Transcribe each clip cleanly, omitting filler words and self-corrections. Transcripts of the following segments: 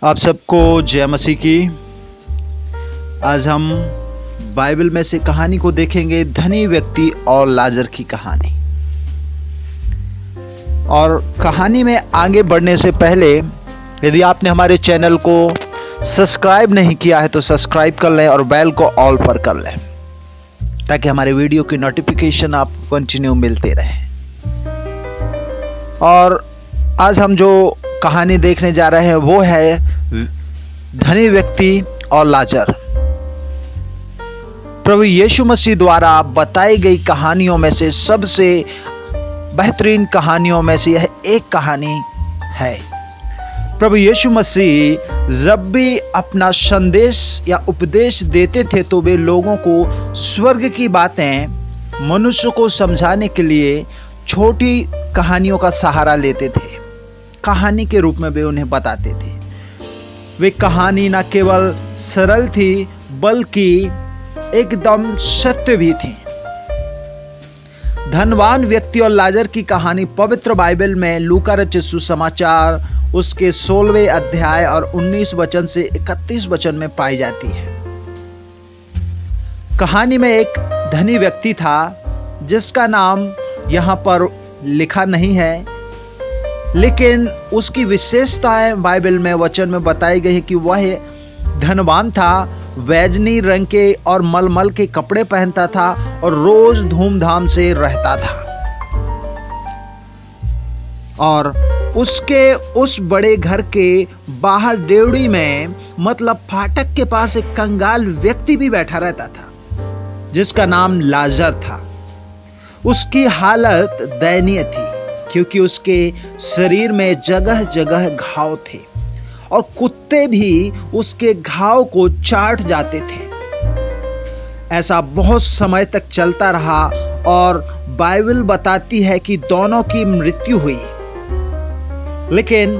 आप सबको जय मसीह की। आज हम बाइबल में से कहानी को देखेंगे, धनी व्यक्ति और लाजर की कहानी। और कहानी में आगे बढ़ने से पहले यदि आपने हमारे चैनल को सब्सक्राइब नहीं किया है तो सब्सक्राइब कर लें और बेल को ऑल पर कर लें ताकि हमारे वीडियो की नोटिफिकेशन आपको कंटिन्यू मिलते रहे। और आज हम जो कहानी देखने जा रहे हैं वो है धनी व्यक्ति और लाजर। प्रभु यीशु मसीह द्वारा बताई गई कहानियों में से सबसे बेहतरीन कहानियों में से यह एक कहानी है। प्रभु यीशु मसीह जब भी अपना संदेश या उपदेश देते थे तो वे लोगों को स्वर्ग की बातें मनुष्य को समझाने के लिए छोटी कहानियों का सहारा लेते थे। कहानी के रूप में वे उन्हें बताते थे। वे कहानी न केवल सरल थी बल्कि एकदम सत्य भी थी। धनवान व्यक्ति और लाजर की कहानी पवित्र बाइबल में लूका रचित सुसमाचार उसके 16वें अध्याय और 19 वचन से 31 वचन में पाई जाती है। कहानी में एक धनी व्यक्ति था जिसका नाम यहां पर लिखा नहीं है, लेकिन उसकी विशेषताएं बाइबल में वचन में बताई गई है कि वह धनवान था, बैजनी रंग के और मलमल के कपड़े पहनता था और रोज धूमधाम से रहता था। और उसके उस बड़े घर के बाहर डेवड़ी में मतलब फाटक के पास एक कंगाल व्यक्ति भी बैठा रहता था जिसका नाम लाजर था। उसकी हालत दयनीय थी क्योंकि उसके शरीर में जगह जगह घाव थे और कुत्ते भी उसके घाव को चाट जाते थे। ऐसा बहुत समय तक चलता रहा और बाइबल बताती है कि दोनों की मृत्यु हुई। लेकिन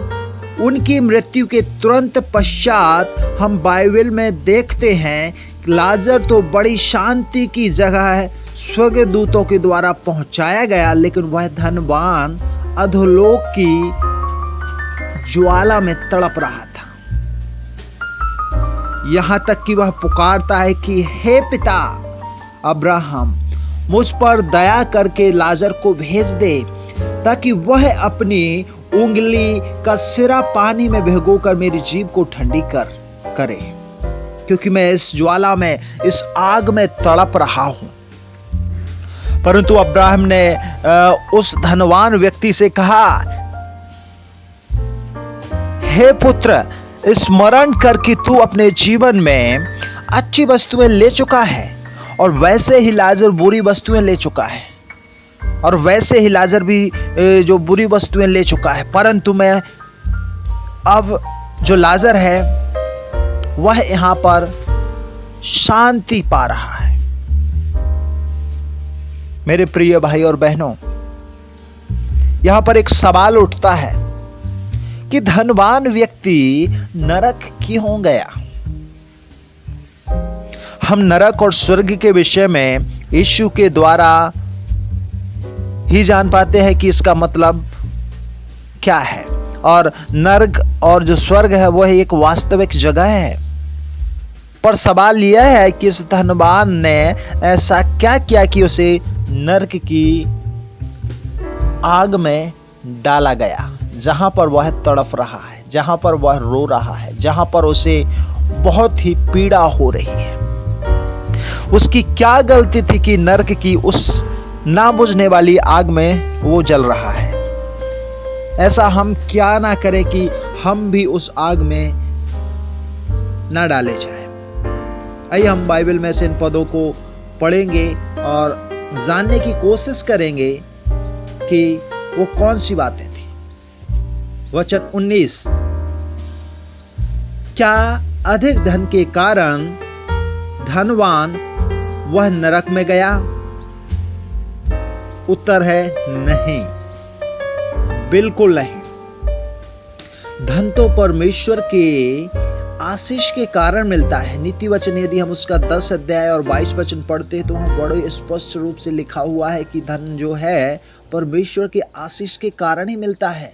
उनकी मृत्यु के तुरंत पश्चात हम बाइबल में देखते हैं लाजर तो बड़ी शांति की जगह है, स्वर्गदूतों के द्वारा पहुंचाया गया, लेकिन वह धनवान अधोलोक की ज्वाला में तड़प रहा था। यहां तक कि वह पुकारता है कि हे पिता अब्राहम, मुझ पर दया करके लाजर को भेज दे ताकि वह अपनी उंगली का सिरा पानी में भिगोकर मेरी जीभ को ठंडी करे, क्योंकि मैं इस ज्वाला में, इस आग में तड़प रहा हूं। परंतु अब्राहम ने उस धनवान व्यक्ति से कहा, हे पुत्र, स्मरण कर कि तू अपने जीवन में अच्छी वस्तुएं ले चुका है और वैसे ही लाजर बुरी वस्तुएं ले चुका है, और वैसे ही लाजर भी जो बुरी वस्तुएं ले चुका है। परंतु मैं अब जो लाजर है वह यहां पर शांति पा रहा है। मेरे प्रिय भाई और बहनों, यहां पर एक सवाल उठता है कि धनवान व्यक्ति नरक क्यों गया। हम नरक और स्वर्ग के विषय में यीशु के द्वारा ही जान पाते हैं कि इसका मतलब क्या है। और नरक और जो स्वर्ग है वह एक वास्तविक जगह है। पर सवाल यह है कि इस धनवान ने ऐसा क्या किया कि उसे नरक की आग में डाला गया, जहां पर वह तड़प रहा है, जहां पर वह रो रहा है, जहां पर उसे बहुत ही पीड़ा हो रही है। उसकी क्या गलती थी कि नरक की उस ना बुझने वाली आग में वो जल रहा है। ऐसा हम क्या ना करें कि हम भी उस आग में ना डाले जाए। आइए हम बाइबल में से इन पदों को पढ़ेंगे और जानने की कोशिश करेंगे कि वो कौन सी बातें थी। वचन 19, क्या अधिक धन के कारण धनवान वह नरक में गया? उत्तर है नहीं, बिल्कुल नहीं। धन तो परमेश्वर के आशीष के कारण मिलता है। नीति वचन यदि हम उसका 10 अध्याय और 22 वचन पढ़ते हैं तो वहां बड़े स्पष्ट रूप से लिखा हुआ है कि धन जो है परमेश्वर के आशीष के कारण ही मिलता है।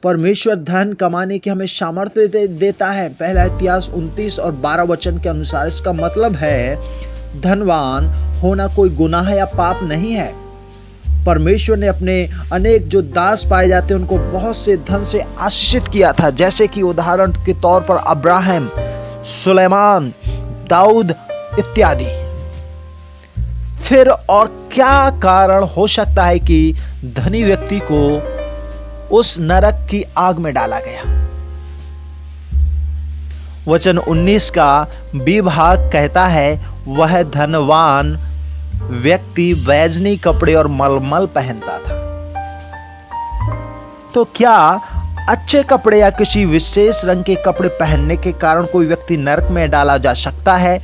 परमेश्वर धन कमाने की हमें सामर्थ्य देता है। पहला इतिहास 29 और 12 वचन के अनुसार इसका मतलब है धनवान होना कोई गुनाह या पाप नहीं है। परमेश्वर ने अपने अनेक जो दास पाए जाते हैं उनको बहुत से धन से आशीषित किया था, जैसे कि उदाहरण के तौर पर अब्राहम, सुलेमान, दाऊद इत्यादि। फिर और क्या कारण हो सकता है कि धनी व्यक्ति को उस नरक की आग में डाला गया? वचन 19 का बी भाग कहता है वह धनवान व्यक्ति बैजनी कपड़े और मलमल पहनता था। तो क्या अच्छे कपड़े या किसी विशेष रंग के कपड़े पहनने के कारण कोई व्यक्ति नरक में डाला जा सकता है?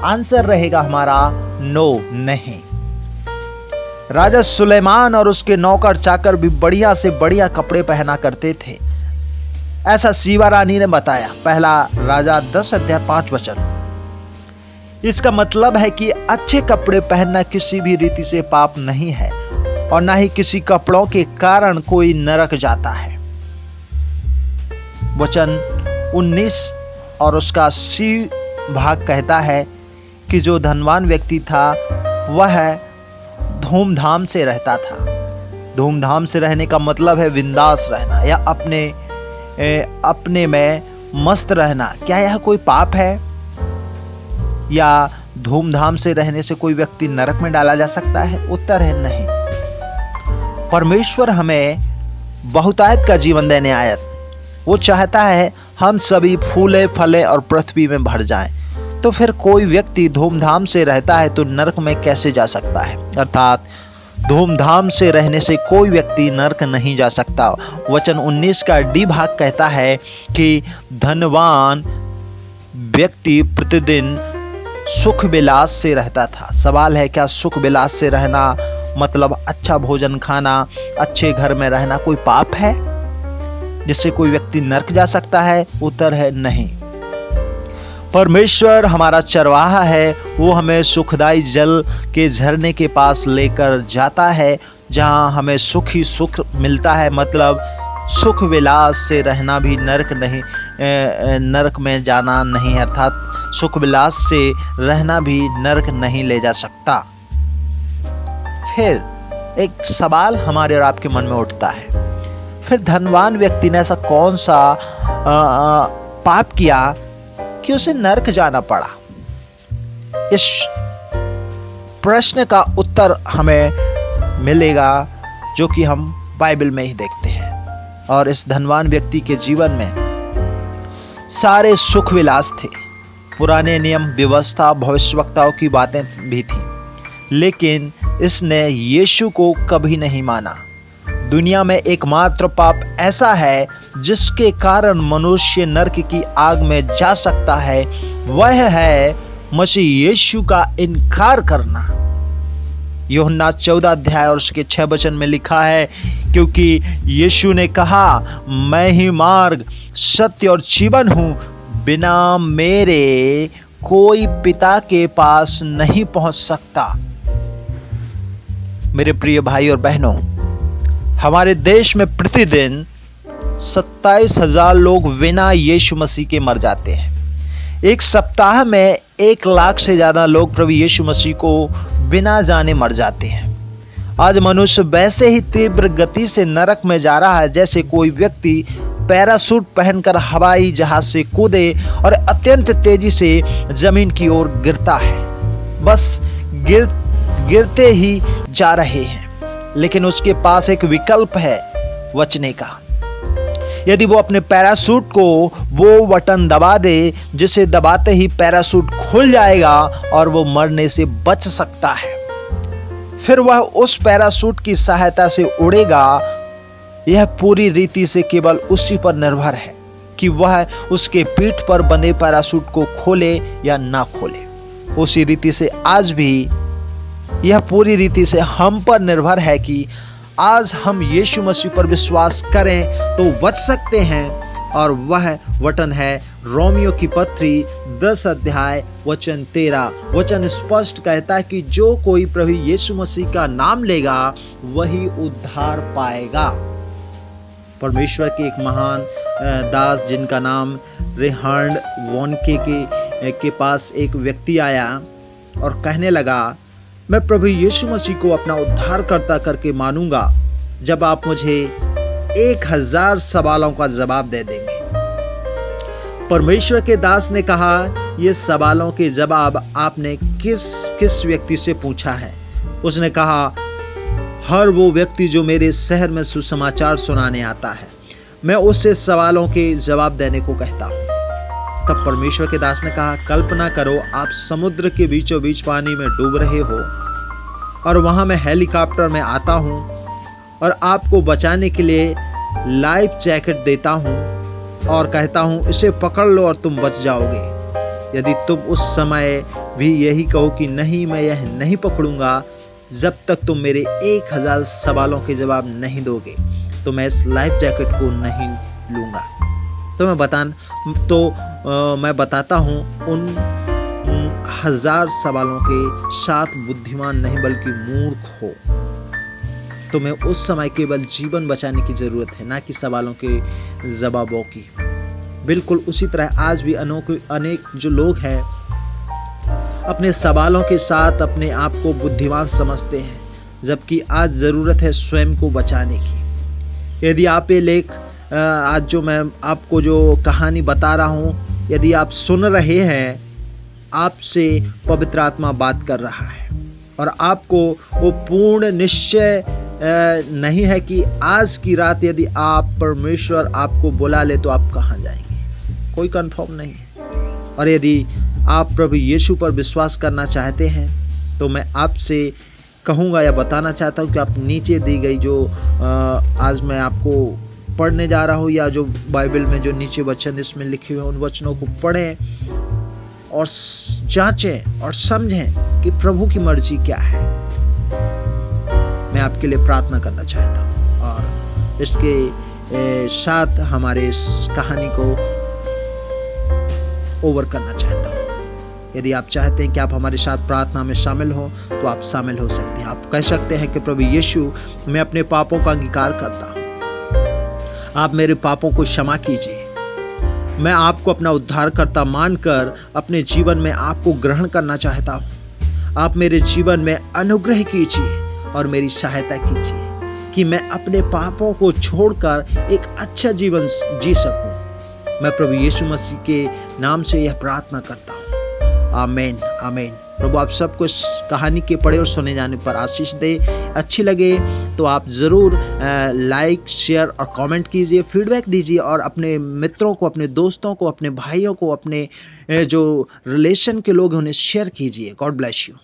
आंसर रहेगा हमारा नो, नहीं। राजा सुलेमान और उसके नौकर चाकर भी बढ़िया से बढ़िया कपड़े पहना करते थे, ऐसा सीवा रानी ने बताया। पहला राजा 10 अध्याय 5 वचन। इसका मतलब है कि अच्छे कपड़े पहनना किसी भी रीति से पाप नहीं है और ना ही किसी कपड़ों के कारण कोई नरक जाता है। वचन 19 और उसका सी भाग कहता है कि जो धनवान व्यक्ति था वह धूमधाम से रहता था। धूमधाम से रहने का मतलब है बिंदास रहना या अपने में मस्त रहना। क्या यह कोई पाप है? या धूमधाम से रहने से कोई व्यक्ति नरक में डाला जा सकता है? उत्तर है नहीं। परमेश्वर हमें बहुतायत का जीवन देने आया। वो चाहता है हम सभी फूले फले और पृथ्वी में भर जाएं। तो फिर कोई व्यक्ति धूमधाम से रहता है तो नरक में कैसे जा सकता है? अर्थात धूमधाम से रहने से कोई व्यक्ति नरक नहीं जा सकता। वचन 19 का डी भाग कहता है कि धनवान व्यक्ति प्रतिदिन सुख विलास से रहता था। सवाल है, क्या सुख विलास से रहना मतलब अच्छा भोजन खाना, अच्छे घर में रहना कोई पाप है जिससे कोई व्यक्ति नरक जा सकता है? उत्तर है नहीं। परमेश्वर हमारा चरवाहा है, वो हमें सुखदायी जल के झरने के पास लेकर जाता है जहां हमें सुख ही सुख मिलता है। मतलब सुख विलास से रहना भी नरक नहीं, नरक में जाना नहीं, अर्थात सुख विलास से रहना भी नरक नहीं ले जा सकता। फिर एक सवाल हमारे और आपके मन में उठता है, फिर धनवान व्यक्ति ने ऐसा कौन सा पाप किया कि उसे नरक जाना पड़ा? इस प्रश्न का उत्तर हमें मिलेगा जो कि हम बाइबल में ही देखते हैं। और इस धनवान व्यक्ति के जीवन में सारे सुख विलास थे, पुराने नियम व्यवस्था भविष्यवक्ताओं की बातें भी थी, लेकिन इसने यीशु को कभी नहीं माना। दुनिया में एकमात्र पाप ऐसा है जिसके कारण मनुष्य नरक की आग में जा सकता है, वह है मसीह यीशु का इनकार करना। यूहन्ना 14 अध्याय और उसके 6 वचन में लिखा है, क्योंकि यीशु ने कहा, मैं ही मार्ग सत्य और जीवन हूं, बिना मेरे कोई पिता के पास नहीं पहुंच सकता। मेरे प्रिय भाई और बहनों, हमारे देश में प्रतिदिन 27,000 लोग बिना यीशु मसीह के मर जाते हैं। एक सप्ताह में 1 लाख से ज्यादा लोग प्रभु यीशु मसीह को बिना जाने मर जाते हैं। आज मनुष्य वैसे ही तीव्र गति से नरक में जा रहा है जैसे कोई व्यक्ति पैराशूट पहनकर हवाई जहाज से कूदे और अत्यंत तेजी से जमीन की ओर गिरता है। बस गिरते ही जा रहे हैं, लेकिन उसके पास एक विकल्प है बचने का। यदि वो अपने पैराशूट को वो बटन दबा दे जिसे दबाते ही पैराशूट खुल जाएगा और वो मरने से बच सकता है। फिर वह उस पैराशूट की सहायता से उड़ेगा। यह पूरी रीति से केवल उसी पर निर्भर है कि वह उसके पीठ पर बने पैराशूट को खोले या ना खोले। उसी रीति से आज भी यह पूरी रीति से हम पर निर्भर है कि आज हम यीशु मसीह पर विश्वास करें तो बच सकते हैं। और वह वचन है रोमियो की पत्री 10 अध्याय वचन 13। वचन स्पष्ट कहता है कि जो कोई प्रभु यीशु मसीह का नाम लेगा वही उद्धार पाएगा। परमेश्वर के एक महान दास जिनका नाम रेहांड वॉनके के पास एक व्यक्ति आया और कहने लगा, मैं प्रभु यीशु मसीह को अपना उद्धारकर्ता करके मानूंगा जब आप मुझे 1000 सवालों का जवाब दे देंगे। परमेश्वर के दास ने कहा, ये सवालों के जवाब आपने किस व्यक्ति से पूछा है? उसने कहा, हर वो व्यक्ति जो मेरे शहर में सुसमाचार सुनाने आता है, मैं उससे सवालों के जवाब देने को कहता हूँ। तब परमेश्वर के दास ने कहा, कल्पना करो आप समुद्र के बीचों बीच पानी में डूब रहे हो और वहां मैं हेलीकॉप्टर में आता हूँ और आपको बचाने के लिए लाइफ जैकेट देता हूँ और कहता हूँ इसे पकड़ लो और तुम बच जाओगे। यदि तुम उस समय भी यही कहो कि नहीं, मैं यह नहीं पकड़ूंगा जब तक तुम मेरे 1000 सवालों के जवाब नहीं दोगे, तो मैं इस लाइफ जैकेट को नहीं लूंगा। तो मैं बताता हूँ उन 1000 सवालों के 7 बुद्धिमान नहीं बल्कि मूर्ख हो। तुम्हें उस समय केवल जीवन बचाने की जरूरत है, ना कि सवालों के जवाबों की। बिल्कुल उसी तरह आज भी अनेक जो लोग हैं अपने सवालों के साथ अपने आप को बुद्धिमान समझते हैं, जबकि आज जरूरत है स्वयं को बचाने की। यदि आप ये लेख आज जो मैं आपको जो कहानी बता रहा हूँ, यदि आप सुन रहे हैं, आपसे पवित्र आत्मा बात कर रहा है और आपको वो पूर्ण निश्चय नहीं है कि आज की रात यदि आप परमेश्वर आपको बुला ले तो आप कहाँ जाएंगे, कोई कंफर्म नहीं है। और यदि आप प्रभु यीशु पर विश्वास करना चाहते हैं तो मैं आपसे कहूँगा या बताना चाहता हूँ कि आप नीचे दी गई जो आज मैं आपको पढ़ने जा रहा हूँ, या जो बाइबल में जो नीचे वचन इसमें लिखे हुए उन वचनों को पढ़ें और जांचें और समझें कि प्रभु की मर्जी क्या है। मैं आपके लिए प्रार्थना करना चाहता हूँ और इसके साथ हमारे इस कहानी को ओवर करना चाहता हूँ। यदि आप चाहते हैं कि आप हमारे साथ प्रार्थना में शामिल हो तो आप शामिल हो सकते हैं। आप कह सकते हैं कि प्रभु यीशु, मैं अपने पापों का अंगीकार करता हूँ, आप मेरे पापों को क्षमा कीजिए। मैं आपको अपना उद्धारकर्ता मानकर अपने जीवन में आपको ग्रहण करना चाहता हूँ। आप मेरे जीवन में अनुग्रह कीजिए और मेरी सहायता कीजिए कि मैं अपने पापों को छोड़कर एक अच्छा जीवन जी सकूं। मैं प्रभु यीशु मसीह के नाम से यह प्रार्थना करता हूँ। आमीन आमीन। प्रभु आप सबको इस कहानी के पढ़े और सुने जाने पर आशीष दे। अच्छी लगे तो आप ज़रूर लाइक, शेयर और कमेंट कीजिए, फीडबैक दीजिए और अपने मित्रों को, अपने दोस्तों को, अपने भाइयों को, अपने जो रिलेशन के लोग हैं उन्हें शेयर कीजिए। God bless you.